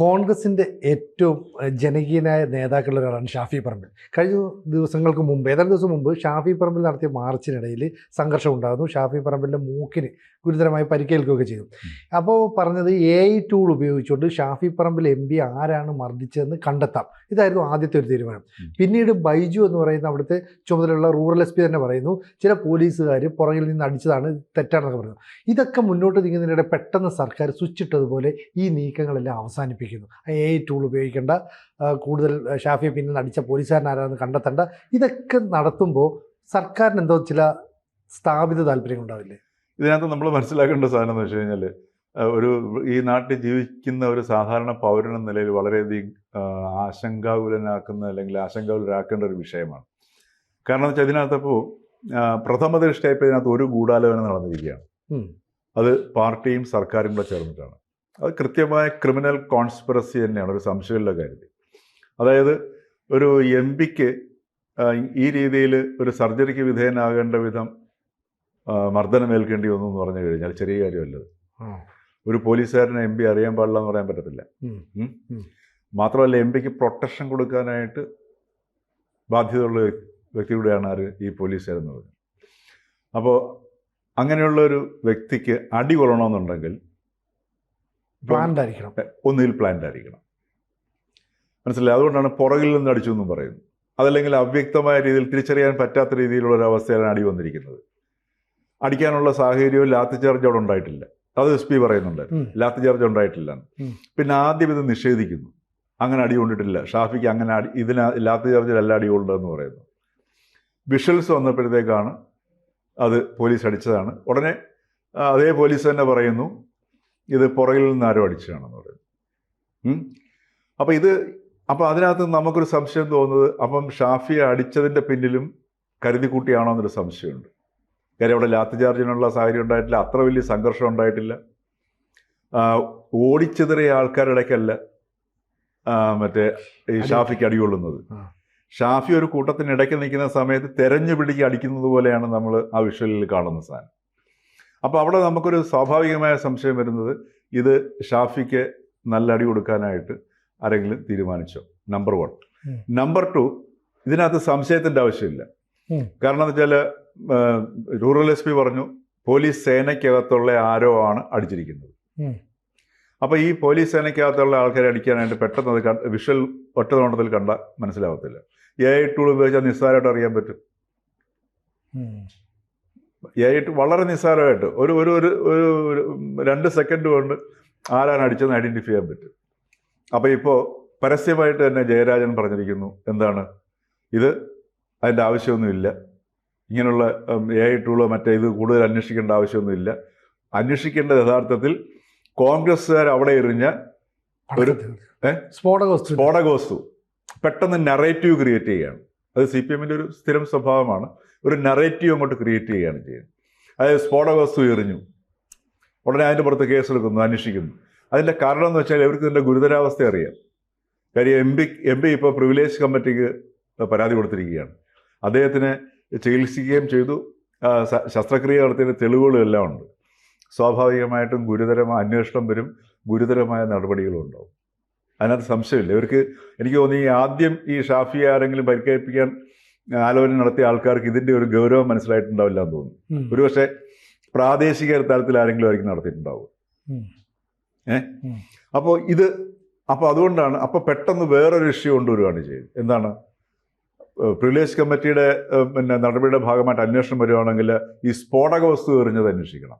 കോൺഗ്രസിൻ്റെ ഏറ്റവും ജനകീയനായ നേതാക്കളിൽ ഒരാളാണ് ഷാഫി പറമ്പിൽ. കഴിഞ്ഞ ദിവസങ്ങൾക്ക് മുമ്പ്, ഏതാനും ദിവസം മുമ്പ് ഷാഫി പറമ്പിൽ നടത്തിയ മാർച്ചിനിടയിൽ സംഘർഷം ഉണ്ടാകുന്നു. ഷാഫി പറമ്പിലിൻ്റെ മൂക്കിന് ഗുരുതരമായി പരിക്കേൽക്കുകയൊക്കെ ചെയ്തു. അപ്പോൾ പറഞ്ഞത് AI ടൂൾ ഉപയോഗിച്ചുകൊണ്ട് ഷാഫി പറമ്പിൽ MP ആരാണ് മർദ്ദിച്ചതെന്ന് കണ്ടെത്താം. ഇതായിരുന്നു ആദ്യത്തെ ഒരു തീരുമാനം. പിന്നീട് ബൈജു എന്ന് പറയുന്ന അവിടുത്തെ ചുമതലയുള്ള റൂറൽ SP തന്നെ പറയുന്നു, ചില പോലീസുകാർ പുറകിൽ നിന്ന് അടിച്ചതാണ്, തെറ്റാണെന്നൊക്കെ പറയുന്നു. ഇതൊക്കെ മുന്നോട്ട് നീങ്ങുന്നതിനിടെ പെട്ടെന്ന് സർക്കാർ സ്വിച്ച് ഇട്ടതുപോലെ ഈ നീക്കങ്ങളെല്ലാം അവസാനിപ്പിക്കുന്നു. AI ടൂൾ ഉപയോഗിക്കേണ്ട, കൂടുതൽ ഷാഫിയെ പിന്നിൽ അടിച്ച പോലീസുകാരനാരാണെന്ന് കണ്ടെത്തേണ്ട, ഇതൊക്കെ നടത്തുമ്പോൾ സർക്കാരിന് എന്തോ ചില സ്ഥാപിത താല്പര്യങ്ങൾ ഉണ്ടാവില്ലേ? ഇതിനകത്ത് നമ്മൾ മനസ്സിലാക്കേണ്ട സാധനം എന്ന് വെച്ച് കഴിഞ്ഞാൽ, ഈ നാട്ടിൽ ജീവിക്കുന്ന ഒരു സാധാരണ പൗരൻ എന്ന നിലയിൽ വളരെയധികം ആശങ്കാകുലനാക്കുന്ന അല്ലെങ്കിൽ ആശങ്കാകുലരാക്കേണ്ട ഒരു വിഷയമാണ്. കാരണം എന്ന് വെച്ചാൽ ഇതിനകത്തപ്പോൾ പ്രഥമ ദൃഷ്ടിയായപ്പോൾ ഇതിനകത്ത് ഒരു ഗൂഢാലോചന നടന്നിരിക്കുകയാണ്. അത് പാർട്ടിയും സർക്കാരും കൂടെ ചേർന്നിട്ടാണ്. അത് കൃത്യമായ ക്രിമിനൽ കോൺസ്പിറസി തന്നെയാണ്, ഒരു സംശയമുള്ള കാര്യത്തിൽ. അതായത് ഒരു MP ഈ രീതിയിൽ ഒരു സർജറിക്ക് വിധേയനാകേണ്ട വിധം മർദ്ദനമേൽക്കേണ്ടി വന്നു എന്ന് പറഞ്ഞു കഴിഞ്ഞാൽ ചെറിയ കാര്യമല്ലത്. ഒരു പോലീസുകാരനെ MP അറിയാൻ പാടില്ല എന്ന് പറയാൻ പറ്റത്തില്ല. മാത്രമല്ല MP പ്രൊട്ടക്ഷൻ കൊടുക്കാനായിട്ട് ബാധ്യതയുള്ള വ്യക്തിയുടെയാണ് ആര്, ഈ പോലീസുകാരെന്ന് പറഞ്ഞത്. അപ്പോൾ അങ്ങനെയുള്ളൊരു വ്യക്തിക്ക് അടി കൊള്ളണമെന്നുണ്ടെങ്കിൽ ഒന്നുകിൽ പ്ലാൻഡ് ആയിരിക്കണം. മനസ്സിലായി? അതുകൊണ്ടാണ് പുറകിൽ നിന്ന് അടിച്ചു എന്നും പറയുന്നത്. അതല്ലെങ്കിൽ അവ്യക്തമായ രീതിയിൽ തിരിച്ചറിയാൻ പറ്റാത്ത രീതിയിലുള്ള ഒരു അവസ്ഥയിലാണ് അടി വന്നിരിക്കുന്നത്. അടിക്കാനുള്ള സാഹചര്യവും ലാത്തി ചാർജ് അവിടെ ഉണ്ടായിട്ടില്ല. അത് SP പറയുന്നുണ്ട്, ലാത്തി ചാർജ് ഉണ്ടായിട്ടില്ല. പിന്നെ ആദ്യം ഇത് നിഷേധിക്കുന്നു, അങ്ങനെ അടി കൊണ്ടിട്ടില്ല, ഷാഫിക്ക് അങ്ങനെ ലാത്തി ചാർജിലല്ല അടി കൊണ്ടതെന്ന് പറയുന്നു. വിഷ്വൽസ് വന്നപ്പോഴത്തേക്കാണ് അത് പോലീസ് അടിച്ചതാണ്. ഉടനെ അതേ പോലീസ് തന്നെ പറയുന്നു ഇത് പുറകിൽ നിന്ന് ആരോ അടിച്ചതാണെന്ന് പറയുന്നു. അപ്പോൾ അതിനകത്ത് നമുക്കൊരു സംശയം തോന്നുന്നത്, അപ്പം ഷാഫിയെ അടിച്ചതിൻ്റെ പിന്നിലും കരുതിക്കൂട്ടിയാണോ എന്നൊരു സംശയമുണ്ട്. കാര്യം അവിടെ ലാത്തി ചാർജിനുള്ള സാഹചര്യം ഉണ്ടായിട്ടില്ല, അത്ര വലിയ സംഘർഷം ഉണ്ടായിട്ടില്ല. ഓടിച്ചെതിറിയ ആൾക്കാരുടെ ഇടയ്ക്കല്ല മറ്റേ ഈ ഷാഫിക്ക് അടികൊള്ളുന്നത്. ഷാഫി ഒരു കൂട്ടത്തിനിടയ്ക്ക് നിൽക്കുന്ന സമയത്ത് തെരഞ്ഞു പിടിക്ക് അടിക്കുന്നത് പോലെയാണ് നമ്മൾ ആ വിഷ്വലിൽ കാണുന്ന സാധനം. അപ്പോൾ അവിടെ നമുക്കൊരു സ്വാഭാവികമായ സംശയം വരുന്നത്, ഇത് ഷാഫിക്ക് നല്ല അടി കൊടുക്കാനായിട്ട് ആരെങ്കിലും തീരുമാനിച്ചോ? നമ്പർ 1. നമ്പർ 2, ഇതിനകത്ത് സംശയത്തിൻ്റെ ആവശ്യമില്ല. കാരണം എന്ന് വെച്ചാൽ റൂറൽ SP പറഞ്ഞു പോലീസ് സേനയ്ക്കകത്തുള്ള ആരോ ആണ് അടിച്ചിരിക്കുന്നത്. അപ്പോൾ ഈ പോലീസ് സേനയ്ക്കകത്തുള്ള ആൾക്കാരെ അടിക്കാനായിട്ട് പെട്ടെന്ന് അത് വിഷ്വൽ ഒറ്റ നോട്ടത്തിൽ കണ്ട മനസ്സിലാവത്തില്ല. AI ടൂൾ ഉപയോഗിച്ചാൽ നിസ്സാരമായിട്ട് അറിയാൻ പറ്റും. AI വളരെ നിസ്സാരമായിട്ട് ഒരു 2 സെക്കൻഡ് കൊണ്ട് ആരാണ് അടിച്ചതെന്ന് ഐഡൻറ്റിഫൈ ചെയ്യാൻ പറ്റും. അപ്പോൾ ഇപ്പോൾ പരസ്യമായിട്ട് തന്നെ ജയരാജൻ പറഞ്ഞിരിക്കുന്നു, എന്താണ് ഇത്, അതിൻ്റെ ആവശ്യമൊന്നുമില്ല, ഇങ്ങനെയുള്ള AI ടൂളോ മറ്റേ ഇത് കൂടുതൽ അന്വേഷിക്കേണ്ട ആവശ്യമൊന്നുമില്ല. അന്വേഷിക്കേണ്ടത് യഥാർത്ഥത്തിൽ കോൺഗ്രസ്സുകാർ അവിടെ എറിഞ്ഞ ഒരു സ്ഫോടകവസ്തു പെട്ടെന്ന് നറേറ്റീവ് ക്രിയേറ്റ് ചെയ്യുകയാണ്. അത് CPMൻ്റെ ഒരു സ്ഥിരം സ്വഭാവമാണ്. ഒരു നറേറ്റീവ് അങ്ങോട്ട് ക്രിയേറ്റ് ചെയ്യുകയാണ് ചെയ്യുന്നത്. അതായത് സ്ഫോടകവസ്തു എറിഞ്ഞു, ഉടനെ അതിൻ്റെ പുറത്ത് കേസെടുക്കുന്നു, അന്വേഷിക്കുന്നു. അതിൻ്റെ കാരണം എന്ന് വെച്ചാൽ ഇവർക്ക് ഇതിൻ്റെ ഗുരുതരാവസ്ഥ അറിയാം. കാര്യം MP ഇപ്പോൾ പ്രിവിലേജ് കമ്മിറ്റിക്ക് പരാതി കൊടുത്തിരിക്കുകയാണ്. അദ്ദേഹത്തിന് ചികിത്സിക്കുകയും ചെയ്തു, ശസ്ത്രക്രിയ നടത്തിയതിൻ്റെ തെളിവുകളും എല്ലാം ഉണ്ട്. സ്വാഭാവികമായിട്ടും ഗുരുതരമായ അന്വേഷണം വരും, ഗുരുതരമായ നടപടികളും ഉണ്ടാവും. അതിനകത്ത് സംശയമില്ല. ഇവർക്ക് എനിക്ക് തോന്നി ആദ്യം ഈ ഷാഫിയെ ആരെങ്കിലും പരിക്കേൽപ്പിക്കാൻ ആലോചന നടത്തിയ ആൾക്കാർക്ക് ഇതിൻ്റെ ഒരു ഗൗരവം മനസ്സിലായിട്ടുണ്ടാവില്ല എന്ന് തോന്നുന്നു. ഒരുപക്ഷെ പ്രാദേശിക തലത്തിൽ ആരെങ്കിലും ആയിരിക്കും നടത്തിയിട്ടുണ്ടാവും. അപ്പോൾ അതുകൊണ്ടാണ് അപ്പോൾ പെട്ടെന്ന് വേറൊരു ഇഷ്യൂ കൊണ്ടുവരികയാണ് ചെയ്യുന്നത്. എന്താണ്, പ്രിവിലേജ് കമ്മിറ്റിയുടെ നടപടിയുടെ ഭാഗമായിട്ട് അന്വേഷണം വരുവാണെങ്കിൽ ഈ സ്ഫോടക വസ്തു എറിഞ്ഞത് അന്വേഷിക്കണം.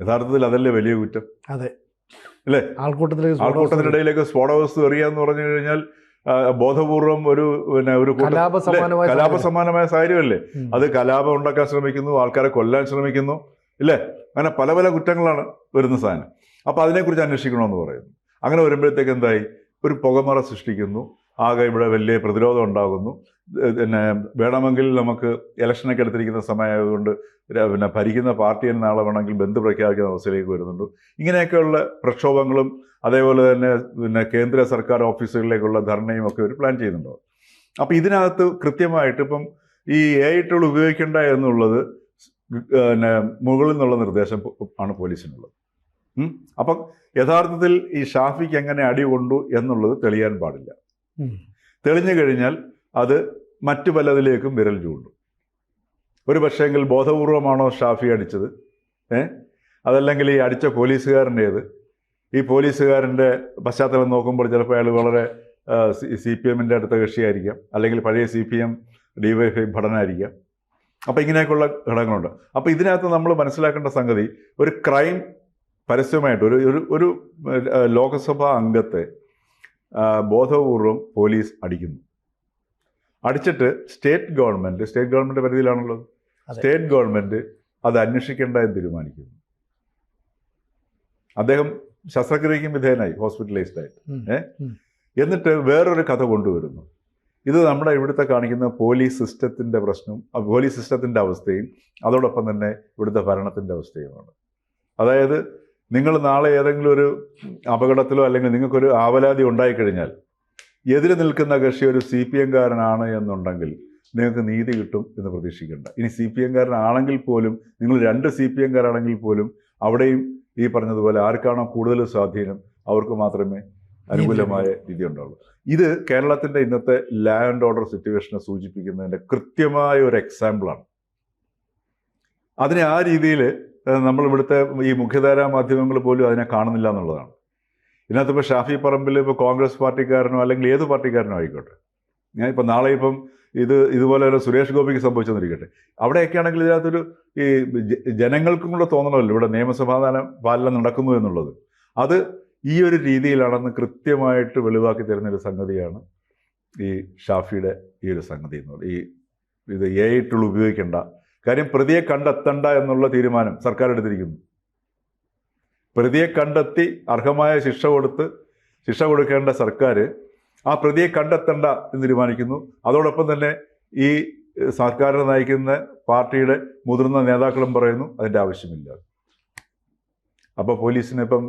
യഥാർത്ഥത്തിൽ അതല്ലേ വലിയ കുറ്റം? അതെ അല്ലേ? ആൾക്കൂട്ടത്തിനിടയിലേക്ക് സ്ഫോടക വസ്തു എറിയാന്ന് പറഞ്ഞു കഴിഞ്ഞാൽ ബോധപൂർവം ഒരു കലാപസമാനമായ സാഹചര്യമല്ലേ? അത് കലാപം ഉണ്ടാക്കാൻ ശ്രമിക്കുന്നു, ആൾക്കാരെ കൊല്ലാൻ ശ്രമിക്കുന്നു, ഇല്ലേ? അങ്ങനെ പല പല കുറ്റങ്ങളാണ് വരുന്ന സാധനം. അപ്പോൾ അതിനെക്കുറിച്ച് അന്വേഷിക്കണമെന്ന് പറയുന്നു. അങ്ങനെ വരുമ്പോഴത്തേക്ക് എന്തായി, ഒരു പുകമറ സൃഷ്ടിക്കുന്നു, ആകെ ഇവിടെ വലിയ പ്രതിരോധം ഉണ്ടാകുന്നു. പിന്നെ വേണമെങ്കിൽ നമുക്ക് ഇലക്ഷനൊക്കെ എടുത്തിരിക്കുന്ന സമയമായതുകൊണ്ട് ഭരിക്കുന്ന പാർട്ടിയെ നാളെ വേണമെങ്കിൽ ബന്ദ് പ്രഖ്യാപിക്കുന്ന അവസ്ഥയിലേക്ക് വരുന്നുണ്ട്. ഇങ്ങനെയൊക്കെയുള്ള പ്രക്ഷോഭങ്ങളും അതേപോലെ തന്നെ കേന്ദ്ര സർക്കാർ ഓഫീസുകളിലേക്കുള്ള ധർണയും ഒക്കെ ഒരു പ്ലാൻ ചെയ്യുന്നുണ്ടാവും. അപ്പോൾ ഇതിനകത്ത് കൃത്യമായിട്ട് ഇപ്പം ഈ AI ടൂൾ ഉപയോഗിക്കേണ്ട എന്നുള്ളത് മുകളിൽ നിന്നുള്ള നിർദ്ദേശം ആണ് പോലീസിനുള്ളത്. അപ്പം യഥാർത്ഥത്തിൽ ഈ ഷാഫിക്ക് എങ്ങനെ അടി കൊണ്ടു എന്നുള്ളത് തെളിയാൻ പാടില്ല. തെളിഞ്ഞു കഴിഞ്ഞാൽ അത് മറ്റു പലതിലേക്കും വിരൽ ചൂണ്ടും. ഒരു പക്ഷേങ്കിൽ ബോധപൂർവമാണോ ഷാഫി അടിച്ചത്, അതല്ലെങ്കിൽ ഈ അടിച്ച പോലീസുകാരൻ്റേത്, ഈ പോലീസുകാരൻ്റെ പശ്ചാത്തലം നോക്കുമ്പോൾ ചിലപ്പോൾ അയാൾ വളരെ CPM-ൻ്റെ അടുത്ത കക്ഷിയായിരിക്കാം, അല്ലെങ്കിൽ പഴയ CPM DYFI ഭടനായിരിക്കാം. അപ്പോൾ ഇങ്ങനെയൊക്കെയുള്ള ഘടകങ്ങളുണ്ട്. അപ്പോൾ ഇതിനകത്ത് നമ്മൾ മനസ്സിലാക്കേണ്ട സംഗതി, ഒരു ക്രൈം പരസ്യമായിട്ട് ഒരു ലോകസഭാ അംഗത്തെ ബോധപൂർവം പോലീസ് അടിക്കുന്നു. അടിച്ചിട്ട് സ്റ്റേറ്റ് ഗവൺമെൻറ് പരിധിയിലാണുള്ളത്, സ്റ്റേറ്റ് ഗവൺമെൻറ് അത് അന്വേഷിക്കേണ്ട എന്ന് തീരുമാനിക്കുന്നു. അദ്ദേഹം ശസ്ത്രക്രിയയ്ക്കും വിധേയനായി, ഹോസ്പിറ്റലൈസ്ഡ് ആയിട്ട്. എന്നിട്ട് വേറൊരു കഥ കൊണ്ടുവരുന്നു. ഇത് നമ്മുടെ ഇവിടുത്തെ കാണിക്കുന്ന പോലീസ് സിസ്റ്റത്തിൻ്റെ പ്രശ്നവും പോലീസ് സിസ്റ്റത്തിൻ്റെ അവസ്ഥയും അതോടൊപ്പം തന്നെ ഇവിടുത്തെ ഭരണത്തിൻ്റെ അവസ്ഥയുമാണ്. അതായത് നിങ്ങൾ നാളെ ഏതെങ്കിലും ഒരു അപകടത്തിലോ അല്ലെങ്കിൽ നിങ്ങൾക്കൊരു ആവലാതി ഉണ്ടായിക്കഴിഞ്ഞാൽ എതിരെ നിൽക്കുന്ന കക്ഷി ഒരു CPM-കാരനാണ് എന്നുണ്ടെങ്കിൽ നിങ്ങൾക്ക് നീതി കിട്ടും എന്ന് പ്രതീക്ഷിക്കേണ്ട. ഇനി CPM-കാരനാണെങ്കിൽ പോലും, നിങ്ങൾ 2 CPM-കാരാണെങ്കിൽ പോലും അവിടെയും ഈ പറഞ്ഞതുപോലെ ആർക്കാണോ കൂടുതൽ സ്വാധീനം അവർക്ക് മാത്രമേ അനുകൂലമായ വിധി ഉണ്ടാവുള്ളൂ. ഇത് കേരളത്തിൻ്റെ ഇന്നത്തെ ലാ ആൻഡ് ഓർഡർ സിറ്റുവേഷനെ സൂചിപ്പിക്കുന്നതിൻ്റെ കൃത്യമായ ഒരു എക്സാമ്പിളാണ്. അതിനെ ആ രീതിയിൽ നമ്മൾ ഇവിടുത്തെ ഈ മുഖ്യധാരാ മാധ്യമങ്ങൾ പോലും അതിനെ കാണുന്നില്ല എന്നുള്ളതാണ്. ഇതിനകത്ത് ഇപ്പോൾ ഷാഫി പറമ്പിൽ ഇപ്പോൾ കോൺഗ്രസ് പാർട്ടിക്കാരനോ അല്ലെങ്കിൽ ഏത് പാർട്ടിക്കാരനോ ആയിക്കോട്ടെ, ഞാൻ ഇപ്പം നാളെ ഇപ്പം ഇതുപോലെ ഒരു സുരേഷ് ഗോപിക്ക് സംഭവിച്ചെന്നിരിക്കട്ടെ, അവിടെയൊക്കെ ആണെങ്കിൽ ഇതിനകത്തൊരു ഈ ജനങ്ങൾക്കും കൂടെ തോന്നണമല്ലോ ഇവിടെ നിയമസഭാ പാലനം നടക്കുന്നു എന്നുള്ളത്. അത് ഈ ഒരു രീതിയിലാണെന്ന് കൃത്യമായിട്ട് വെളിവാക്കി തരുന്നൊരു സംഗതിയാണ് ഈ ഷാഫിയുടെ ഈ ഒരു സംഗതി എന്നുള്ളത്. ഇത് AI ടൂൾ ഉപയോഗിക്കേണ്ട കാര്യം, പ്രതിയെ കണ്ടെത്തണ്ട എന്നുള്ള തീരുമാനം സർക്കാർ എടുത്തിരിക്കുന്നു. പ്രതിയെ കണ്ടെത്തി അർഹമായ ശിക്ഷ കൊടുക്കേണ്ട സർക്കാർ ആ പ്രതിയെ കണ്ടെത്തണ്ട എന്ന് തീരുമാനിക്കുന്നു. അതോടൊപ്പം തന്നെ ഈ സർക്കാരിനെ നയിക്കുന്ന പാർട്ടിയുടെ മുതിർന്ന നേതാക്കളും പറയുന്നു അതിൻ്റെ ആവശ്യമില്ല. അപ്പോൾ പോലീസിന് ഇപ്പം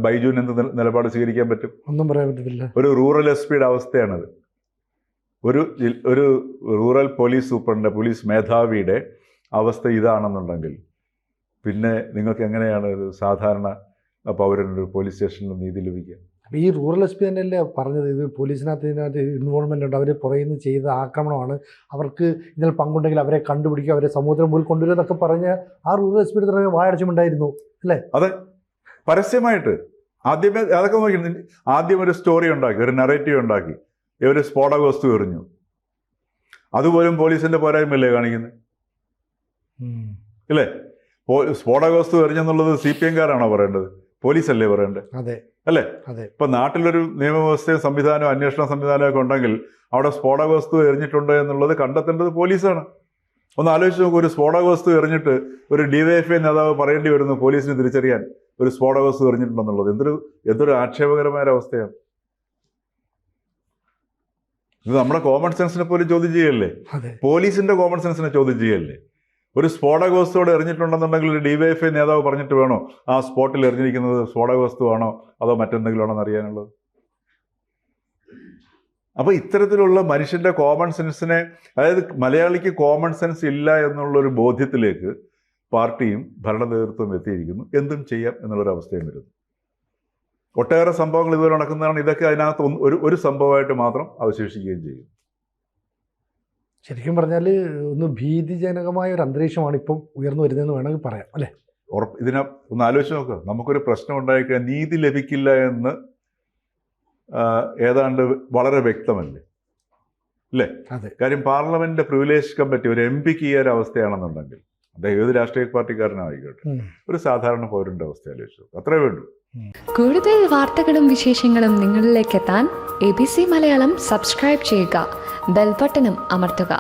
ബൈജുവിന് എന്ത് നിലപാട് സ്വീകരിക്കാൻ പറ്റും? ഒന്നും പറയാൻ പറ്റത്തില്ല. ഒരു റൂറൽ SP-യുടെ അവസ്ഥയാണത്. ഒരു റൂറൽ പോലീസ് സൂപ്രണ്ട്, പോലീസ് മേധാവിയുടെ അവസ്ഥ ഇതാണെന്നുണ്ടെങ്കിൽ പിന്നെ നിങ്ങൾക്ക് എങ്ങനെയാണ് ഒരു സാധാരണ പൗരനൊരു പോലീസ് സ്റ്റേഷനിൽ നീതി ലഭിക്കുക? ഈ റൂറൽ SP തന്നെയല്ലേ പറഞ്ഞത്, ഇത് പോലീസിനകത്ത് ഇൻവോൾവ്മെൻ്റ് ഉണ്ട്, അവർ പുറകിൽ നിന്ന് ചെയ്ത ആക്രമണമാണ്, അവർക്ക് ഇതിൽ പങ്കുണ്ടെങ്കിൽ അവരെ കണ്ടുപിടിക്കുക, അവരെ സമൂഹത്തിന് മുമ്പിൽ കൊണ്ടുവരിക എന്നൊക്കെ പറഞ്ഞ് ആ റൂറൽ SP തന്നെ വായടച്ചുമുണ്ടായിരുന്നു അല്ലേ? അതെ, പരസ്യമായിട്ട് ആദ്യമേ അതൊക്കെ നോക്കി. ആദ്യം ഒരു സ്റ്റോറി ഉണ്ടാക്കി, ഒരു നറേറ്റീവ് ഉണ്ടാക്കി, ഒരു സ്ഫോടക വസ്തു എറിഞ്ഞു. അതുപോലും പോലീസിന്റെ പോരായ്മയല്ലേ കാണിക്കുന്നത്? ഇല്ലേ? സ്ഫോടക വസ്തു എറിഞ്ഞെന്നുള്ളത് CPM-കാരാണോ പറയേണ്ടത്? പോലീസല്ലേ പറയേണ്ടത്? അതെ അല്ലേ? അതെ. ഇപ്പൊ നാട്ടിലൊരു നിയമവ്യവസ്ഥയും സംവിധാനവും അന്വേഷണ സംവിധാനമൊക്കെ ഉണ്ടെങ്കിൽ അവിടെ സ്ഫോടക വസ്തു എറിഞ്ഞിട്ടുണ്ട് എന്നുള്ളത് കണ്ടെത്തേണ്ടത് പോലീസാണ്. ഒന്ന് ആലോചിച്ച് നോക്കൂ, ഒരു സ്ഫോടക വസ്തു എറിഞ്ഞിട്ട് ഒരു DYFI നേതാവ് പറയേണ്ടി വരുന്നു പോലീസിന് തിരിച്ചറിയാൻ ഒരു സ്ഫോടക വസ്തു എറിഞ്ഞിട്ടുണ്ടെന്നുള്ളത്. എന്തൊരു ആക്ഷേപകരമായ അവസ്ഥയാണ്. ഇത് നമ്മുടെ കോമൺ സെൻസിനെ പോലും ചോദ്യം ചെയ്യല്ലേ? പോലീസിന്റെ കോമൺ സെൻസിനെ ചോദ്യം ചെയ്യല്ലേ? ഒരു സ്ഫോടക വസ്തുവിടെ എറിഞ്ഞിട്ടുണ്ടെന്നുണ്ടെങ്കിൽ ഒരു DYFI നേതാവ് പറഞ്ഞിട്ട് വേണോ ആ സ്പോട്ടിൽ എറിഞ്ഞിരിക്കുന്നത് സ്ഫോടക വസ്തുവാണോ അതോ മറ്റെന്തെങ്കിലും ആണോ എന്നറിയാനുള്ളത്? അപ്പോൾ ഇത്തരത്തിലുള്ള മനുഷ്യന്റെ കോമൺ സെൻസിനെ, അതായത് മലയാളിക്ക് കോമൺ സെൻസ് ഇല്ല എന്നുള്ളൊരു ബോധ്യത്തിലേക്ക് പാർട്ടിയും ഭരണ നേതൃത്വം എത്തിയിരിക്കുന്നു. എന്തും ചെയ്യാം എന്നുള്ളൊരവസ്ഥയും വരുന്നു. ഒട്ടേറെ സംഭവങ്ങൾ ഇതുവരെ നടക്കുന്നതാണ്. ഇതൊക്കെ അതിനകത്ത് ഒരു സംഭവമായിട്ട് മാത്രം അവശേഷിക്കുകയും ചെയ്യും. ശരിക്കും പറഞ്ഞാൽ ഒന്ന് ഭീതിജനകമായ ഒരു അന്തരീക്ഷമാണ് ഇപ്പം ഉയർന്നു വരുന്നതെന്ന് വേണമെങ്കിൽ പറയാം അല്ലേ? ഇതിനെ ഒന്ന് ആലോചിച്ച് നോക്കുക. നമുക്കൊരു പ്രശ്നം ഉണ്ടായിക്കഴിഞ്ഞാൽ നീതി ലഭിക്കില്ല എന്ന് ഏതാണ്ട് വളരെ വ്യക്തമല്ലേ? അല്ലേ? കാര്യം പാർലമെന്റിന്റെ പ്രിവിലേജ് കമ്മിറ്റി ഒരു MP-ക്ക് ഈ ഒരു അവസ്ഥയാണെന്നുണ്ടെങ്കിൽ അദ്ദേഹം ഏത് രാഷ്ട്രീയ പാർട്ടിക്കാരനായിക്കോട്ടെ, ഒരു സാധാരണ പൗരന്റെ അവസ്ഥ ആലോചിച്ചു. അത്രേ വേണ്ടു. കൂടുതൽ വാർത്തകളും വിശേഷങ്ങളും നിങ്ങളിലേക്ക് എത്താൻ ABC മലയാളം സബ്സ്ക്രൈബ് ചെയ്യുക, ബെൽ ബട്ടണും അമർത്തുക.